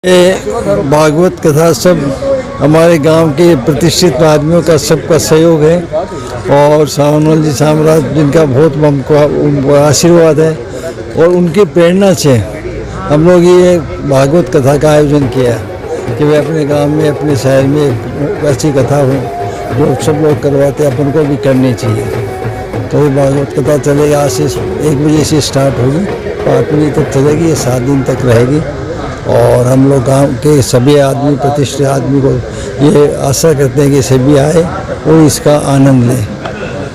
ये भागवत कथा सब हमारे गांव के प्रतिष्ठित आदमियों का सबका सहयोग है और सावनवल जी साम्राज्य जिनका बहुत हमको आशीर्वाद है और उनकी प्रेरणा से हम लोग ये भागवत कथा का आयोजन किया कि वे अपने गांव में अपने शहर में एक ऐसी कथा हो जो सब लोग करवाते हैं, अपन को भी करनी चाहिए। तो ये भागवत कथा चलेगी आज से 1 बजे से स्टार्ट होगी, 5 बजे तक चलेगी, ये 7 दिन तक रहेगी। और हम लोग गांव के सभी आदमी प्रतिष्ठित आदमी को ये आशा करते हैं कि सभी आए और इसका आनंद लें।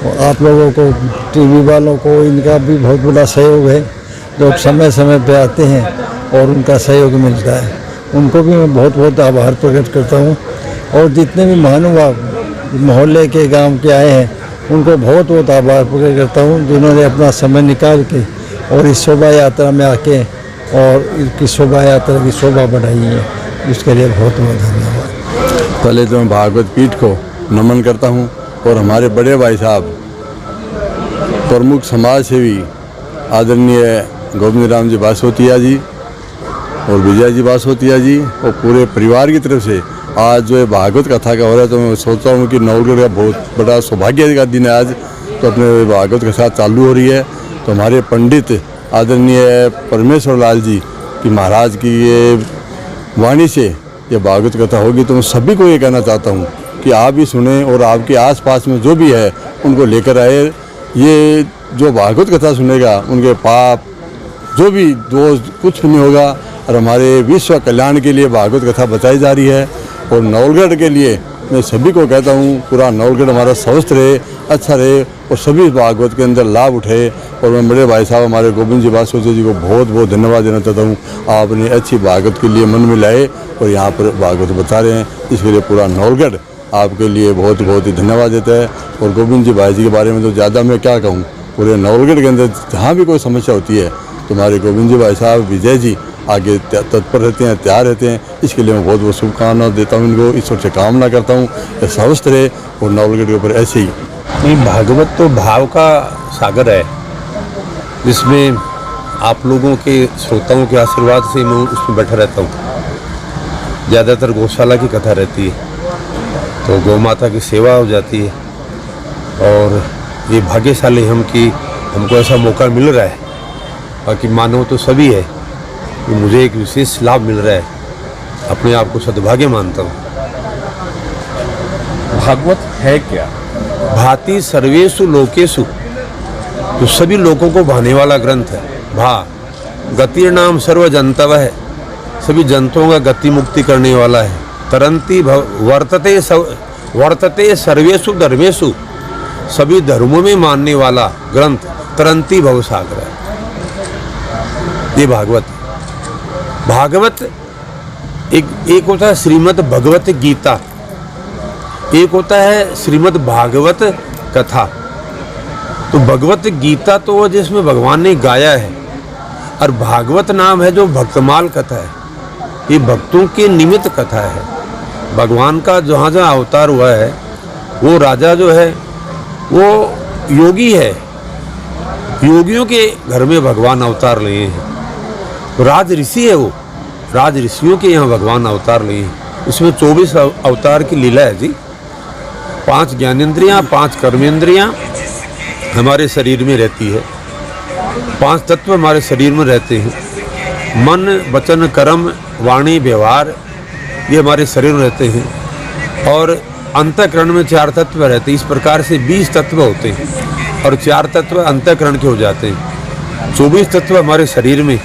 और आप लोगों को टीवी वालों को इनका भी बहुत बड़ा सहयोग है, जो समय समय पे आते हैं और उनका सहयोग मिलता है, उनको भी मैं बहुत बहुत आभार प्रकट करता हूँ। और जितने भी महानुभाव मोहल्ले के गांव के आए हैं उनको बहुत बहुत आभार प्रकट करता हूँ, जिन्होंने अपना समय निकाल के और इस शोभा यात्रा में आके और इसकी शोभा यात्रा की शोभा बढ़ाई है, इसके लिए बहुत बहुत धन्यवाद। पहले तो मैं भागवत पीठ को नमन करता हूँ और हमारे बड़े भाई साहब प्रमुख समाज सेवी आदरणीय गोविंद राम जी बासोतिया जी और विजय जी बासोतिया जी और पूरे परिवार की तरफ से आज जो है भागवत कथा का हो रहा है, तो मैं सोचता हूँ कि नवलगढ़ का बहुत बड़ा सौभाग्य का दिन है आज। तो अपने भागवत कथा चालू हो रही है, तो हमारे पंडित आदरणीय परमेश्वर लाल जी की महाराज की ये वाणी से ये भागवत कथा होगी। तो मैं सभी को ये कहना चाहता हूँ कि आप भी सुने और आपके आसपास में जो भी है उनको लेकर आए। ये जो भागवत कथा सुनेगा उनके पाप जो भी दोष कुछ भी नहीं होगा और हमारे विश्व कल्याण के लिए भागवत कथा बताई जा रही है। और नवलगढ़ के लिए मैं सभी को कहता हूँ पूरा नवलगढ़ हमारा स्वस्थ रहे, अच्छा रहे और सभी भागवत के अंदर लाभ उठाए। और मैं बड़े भाई साहब हमारे गोविंद जी बासोतिया जी को बहुत बहुत धन्यवाद देना चाहता हूँ, आपने अच्छी भागवत के लिए मन में लाए और यहाँ पर भागवत बता रहे हैं, इसके लिए पूरा नवलगढ़ आपके लिए बहुत बहुत ही धन्यवाद देता है। और गोविंद जी भाई जी के बारे में तो ज़्यादा मैं क्या कहूँ, पूरे नवलगढ़ के अंदर जहाँ भी कोई समस्या होती है तो हमारे गोविंद जी भाई साहब विजय जी आगे तत्पर रहते हैं, तैयार रहते हैं। इसके लिए मैं बहुत बहुत शुभकामनाएं देता हूँ इनको, ईश्वर से कामना करता हूँ कि स्वस्थ रहे और नवलगढ़ के ऊपर ऐसे ही। नहीं, भागवत तो भाव का सागर है, जिसमें आप लोगों के श्रोताओं के आशीर्वाद से मैं उसमें बैठा रहता हूँ। ज़्यादातर गौशाला की कथा रहती है, तो गौ माता की सेवा हो जाती है और ये भाग्यशाली हम कि हमको ऐसा मौका मिल रहा है। बाकी मानव तो सभी है, मुझे एक विशेष लाभ मिल रहा है, अपने आप को सद्भाग्य मानता हूँ। भागवत है क्या? भाति सर्वेषु लोकेषु, तो सभी लोगों को भाने वाला ग्रंथ है। भा गतिर नाम सर्व जंतव है, सभी जंतुओं का गति मुक्ति करने वाला है। तरंती वर्तते सर्वेषु धर्मेषु, सभी धर्मों में मानने वाला ग्रंथ तरंती भवसागर है। ये भागवत एक होता है श्रीमद् भगवत गीता, एक होता है श्रीमद् भागवत कथा। तो भगवत गीता तो वो जिसमें भगवान ने गाया है, और भागवत नाम है जो भक्तमाल कथा है, ये भक्तों के निमित्त कथा है। भगवान का जहाँ जहाँ अवतार हुआ है, वो राजा जो है वो योगी है, योगियों के घर में भगवान अवतार लिए हैं। राज ऋषि है, वो राज ऋषियों के यहाँ भगवान अवतार लिए हैं। उसमें 24 अवतार की लीला है जी। 5 ज्ञानेंद्रियाँ, 5 कर्मेंद्रियाँ हमारे शरीर में रहती है, 5 तत्व हमारे शरीर में रहते हैं। मन, वचन, कर्म, वाणी, व्यवहार, ये हमारे शरीर में रहते हैं। और अंतःकरण में 4 तत्व रहते हैं। इस प्रकार से 20 तत्व होते हैं और 4 तत्व अंतःकरण के हो जाते हैं। 24 तत्व हमारे शरीर में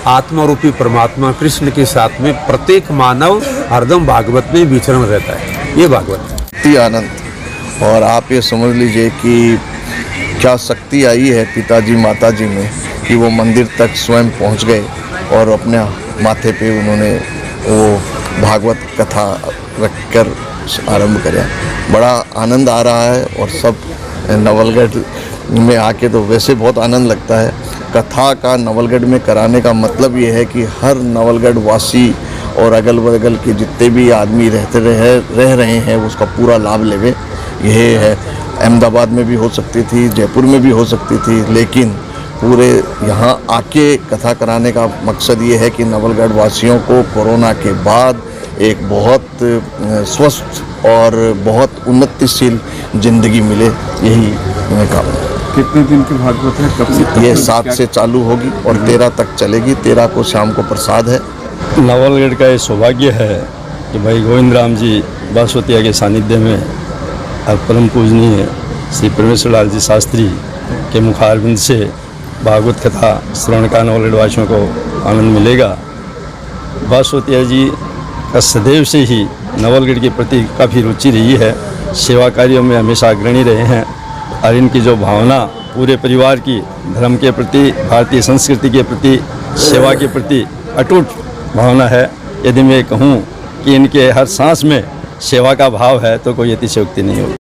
आत्मा रूपी परमात्मा कृष्ण के साथ में प्रत्येक मानव हरदम भागवत में विचरण रहता है। ये भागवत है आनंद। और आप ये समझ लीजिए कि क्या शक्ति आई है पिताजी माताजी में कि वो मंदिर तक स्वयं पहुंच गए और अपने माथे पे उन्होंने वो भागवत कथा रखकर आरंभ किया। बड़ा आनंद आ रहा है और सब नवलगढ़ में आके तो वैसे बहुत आनंद लगता है। कथा का नवलगढ़ में कराने का मतलब ये है कि हर नवलगढ़ वासी और अगल बगल के जितने भी आदमी रह रहे हैं उसका पूरा लाभ लेवे। यह है, अहमदाबाद में भी हो सकती थी, जयपुर में भी हो सकती थी, लेकिन पूरे यहाँ आके कथा कराने का मकसद ये है कि नवलगढ़ वासियों को कोरोना के बाद एक बहुत स्वस्थ और बहुत उन्नतिशील जिंदगी मिले, यही मैं कामना। कितने दिन की भागवत है, कब से? ये 7 से चालू होगी और 13 तक चलेगी। 13 को शाम को प्रसाद है। नवलगढ़ का ये सौभाग्य है कि भाई गोविंद राम जी बासवतिया के सानिध्य में परम पूजनीय श्री परमेश्वर लाल जी शास्त्री के मुखारविंद से भागवत कथा श्रवण का नवलगढ़ वासियों को आनंद मिलेगा। बासवतिया जी का सदैव से ही नवलगढ़ के प्रति काफ़ी रुचि रही है, सेवा कार्यों में हमेशा अग्रणी रहे हैं और इनकी जो भावना पूरे परिवार की धर्म के प्रति, भारतीय संस्कृति के प्रति, सेवा के प्रति अटूट भावना है। यदि मैं कहूँ कि इनके हर सांस में सेवा का भाव है तो कोई अतिशयोक्ति नहीं होगी।